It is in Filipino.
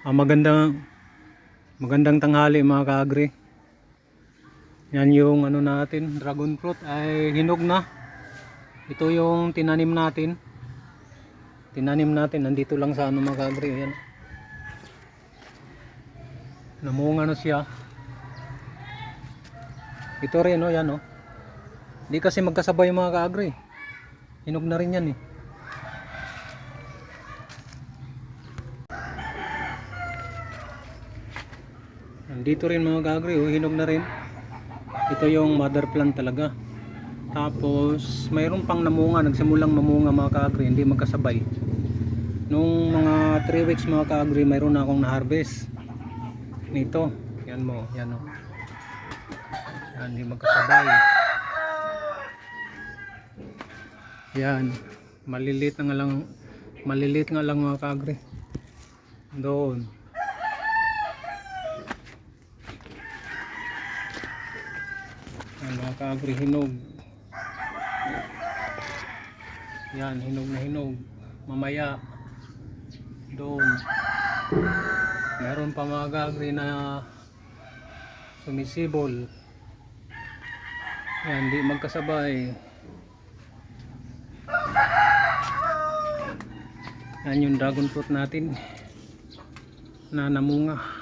Magandang tanghali mga kaagri. Yan yung ano natin, dragon fruit ay hinog na. Ito yung tinanim natin. Nandito lang sa ano mga kaagri. Yan. Namunga na siya. Ito rin oh, yan oh. Hindi kasi magkasabay mga kaagri. Hinog na rin yan eh. Nandito rin mga kaagri oh, hinog na rin. Ito yung mother plant talaga. Tapos mayroon pang namunga, nagsimulang mamunga mga kaagri, hindi magkasabay. Nung mga 3 weeks mga kaagri, mayroon na akong na-harvest nito. Yan mo, yan oh. Yan, hindi magkasabay. Yan, maliliit nga lang mga kaagri. Doon. Yan mga kaagri, hinog. Yan, hinog na hinog. Mamaya doon meron pa mga kaagri na sumisibol. Yan, di magkasabay. Yan yung dragon fruit natin na namunga.